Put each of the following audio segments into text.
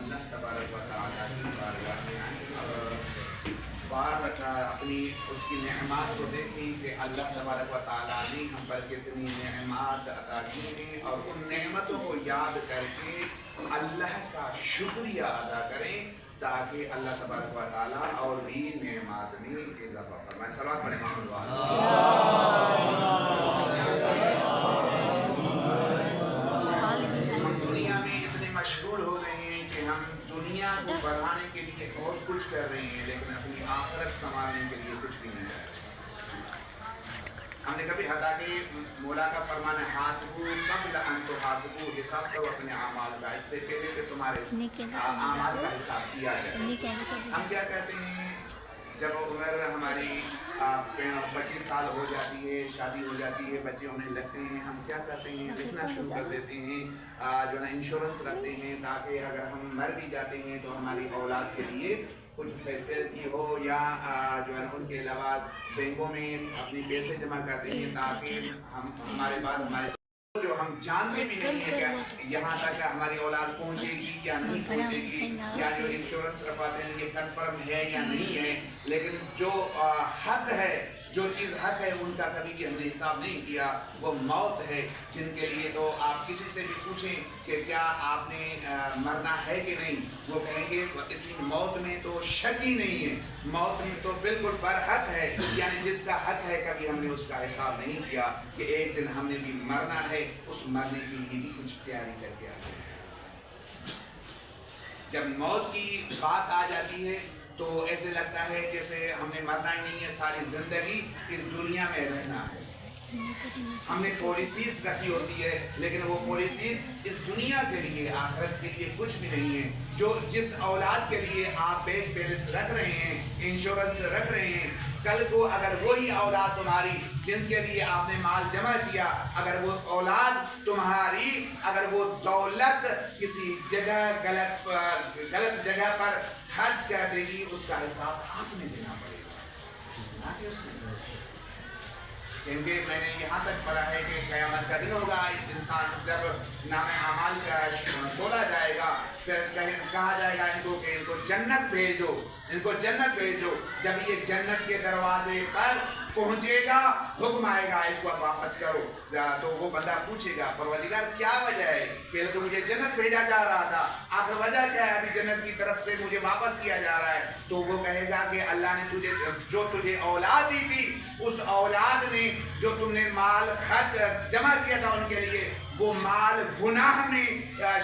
अल्लाह तबारक व तआला की बारगाह में आए और बार अपनी उसकी नेमत को देखें कि अल्लाह तबारक व तआला ने हम पर कितनी नेमत अता की हैं और उन नेमतों को याद करके अल्लाह का शुक्रिया अदा करें ताकि अल्लाह तबारक व तआला और भी नेमत में इजाफा फरमाए। सलावत पढ़ें मोहम्मद मशगूल हो गए हैं कि हम दुनिया को बढ़ाने के लिए बहुत कुछ कर रहे हैं लेकिन अपनी आखिरत संभालने के लिए कुछ भी नहीं कर रहे। हमने कभी हता कि मौला का फरमान है हासिबू कब्ल अन तुहासिबू, हिसाब करो अपने आमाल का इससे पहले कि तुम्हारे आमाल का हिसाब किया जाए। हम क्या कहते हैं जब उम्र हमारी 25 साल हो जाती है, शादी हो जाती है, बच्चे होने लगते हैं, हम क्या करते हैं लिखना शुरू कर देते हैं, जो है इंश्योरेंस रखते हैं ताकि अगर हम मर भी जाते हैं तो हमारी औलाद के लिए कुछ फैसिलिटी हो या जो है उनके अलावा बैंकों में अपनी पैसे जमा करते हैं ताकि हम हमारे बाद हमारे जो हम जानते भी नहीं है क्या यहाँ तक हमारी औलाद पहुँचेगी या नहीं पहुँचेगी या जो इंश्योरेंस रखवाते हैं ये कन्फर्म है या नहीं है, लेकिन जो हक है जो चीज़ हक है उनका कभी भी हमने हिसाब नहीं किया, वो मौत है जिनके लिए तो आप किसी से भी पूछें कि क्या आपने मरना है कि नहीं, वो कहेंगे इसी मौत में तो शक ही नहीं है, मौत में तो बिल्कुल बरहक है, यानी जिसका हक है कभी हमने उसका हिसाब नहीं किया कि एक दिन हमने भी मरना है, उस मरने के लिए भी कुछ तैयारी करके आ जाए। जब मौत की बात आ जाती है तो ऐसे लगता है जैसे हमने मरना ही नहीं है, सारी जिंदगी इस दुनिया में रहना है। हमने पॉलिसीज रखी होती है लेकिन वो पॉलिसीज इस दुनिया के लिए आखिरत के लिए कुछ भी नहीं है। जो जिस औलाद के लिए आप बैंक बैलेंस रख रहे हैं, इंश्योरेंस रख रहे हैं, कल को अगर वही औलाद तुम्हारी जिसके लिए आपने माल जमा किया, अगर वो औलाद तुम्हारी अगर वो दौलत किसी जगह गलत जगह पर खर्च कर देगी, उसका हिसाब आपने देना पड़ेगा ना कि उसने। क्योंकि मैंने यहाँ तक पढ़ा है कि क़यामत का दिन होगा, इंसान जब नामे अमाल का तोला जाएगा फिर कहा जाएगा इनको कि इनको जन्नत भेज दो, इनको जन्नत भेज दो। जब ये जन्नत के दरवाजे पर पहुँचेगा हुक्म आएगा इसको वापस करो, तो वो बंदा पूछेगा परवरदिगार क्या वजह है, पहले तो मुझे जन्नत भेजा जा रहा था, आखिर वजह क्या है अभी जन्नत की तरफ से मुझे वापस किया जा रहा है। तो वो कहेगा कि अल्लाह ने तुझे जो तुझे औलाद दी थी, उस औलाद ने जो तुमने माल खर्च जमा किया था उनके लिए, वो माल गुनाह में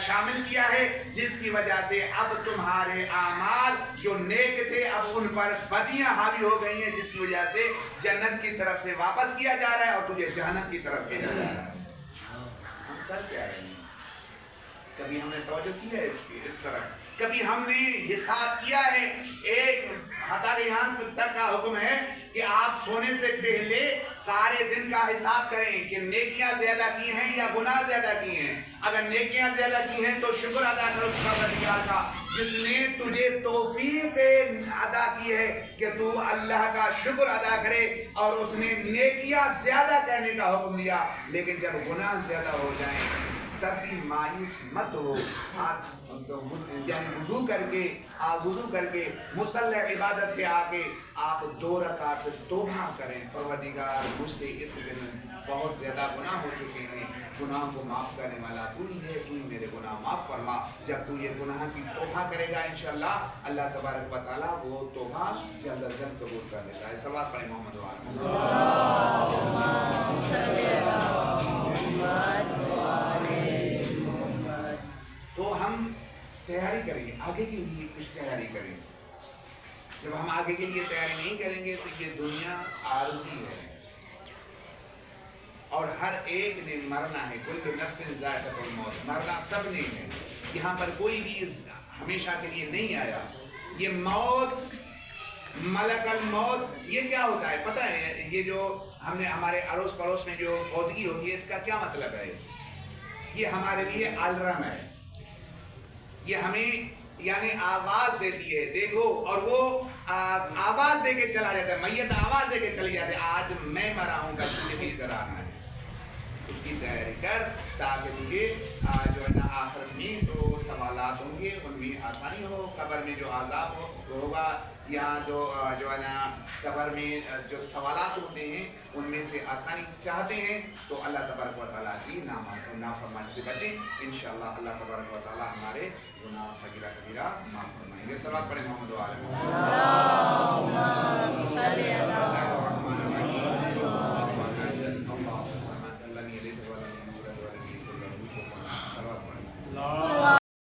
शामिल किया है, जिसकी वजह से अब तुम्हारे आमाल जो नेक थे अब उन पर बदियां हावी हो गई हैं, जिसकी वजह से जन्नत की तरफ से वापस किया जा रहा है और तुझे जहन्नम की तरफ भेजा जा रहा है। हम कर क्या रहे हैं? कभी हमने तवज्जो की है इस तरफ? कभी हमने हिसाब किया है? एक हतारे यहाँ तक का हुक्म है कि आप सोने से पहले सारे दिन का हिसाब करें कि नेकियां ज्यादा की हैं या गुनाह ज्यादा किए हैं। अगर नेकियां ज्यादा की हैं तो शुक्र अदा करो परवरदिगार का, जिसने तुझे तौफीक अदा की है कि तू अल्लाह का शुक्र अदा करे, और उसने नेकियां ज्यादा करने का हुक्म दिया। लेकिन जब गुनाह ज्यादा हो जाए तब भी मायूस मत हो, आप यानी वुजू करके मुसल्ला इबादत पे आके आप 2 रकात तौबा करें, परवरदिगार मुझसे इस दिन बहुत ज़्यादा गुनाह हो चुके हैं, गुनाह को माफ़ करने वाला तू ही है, तू ही मेरे गुनाह माफ़ फरमा। जब तू ये गुनाह की तौबा करेगा इंशाअल्लाह अल्लाह तबारक व तआला वो तौबा जल्द अज जल्द कबूल कर लेता है। सलावत पढ़ें मोहम्मद वाले। तो हम तैयारी करेंगे, आगे के लिए कुछ तैयारी करेंगे। जब हम आगे के लिए तैयारी नहीं करेंगे तो ये दुनिया आरज़ी है और हर एक ने मरना है, कुल्लु नफ्सिन ज़ाइक़तुल मौत, मरना सब ने है। यहाँ पर कोई भी हमेशा के लिए नहीं आया। ये मौत, मलकल मौत, ये क्या होता है पता है? ये जो हमने हमारे अड़ोस पड़ोस में जो फौदगी होती है, इसका क्या मतलब है? ये हमारे लिए अलार्म है, ये हमें यानी आवाज देती है, देखो, और वो आवाज देके चला जाता है, मैयत आवाज देके चली जाती है, आज मैं मरा हूँ, तुझे भी इधर आना है। उसकी तैयारी कर ताकि तुझे जो है ना آخرت میں جو سوالات ہوں گے ان میں آسانی ہو، قبر میں جو عذاب ہوگا یا جو ہے نا قبر میں جو سوالات ہوتے ہیں ان میں سے آسانی چاہتے ہیں تو اللہ تبارک و تعالیٰ کی نافرمانی سے بچیں. انشاءاللہ اللہ تبارک و تعالیٰ ہمارے گناہ صغیرہ کبیرہ معاف فرمائیں گے. صلوات پڑھیں محمد و آل محمد.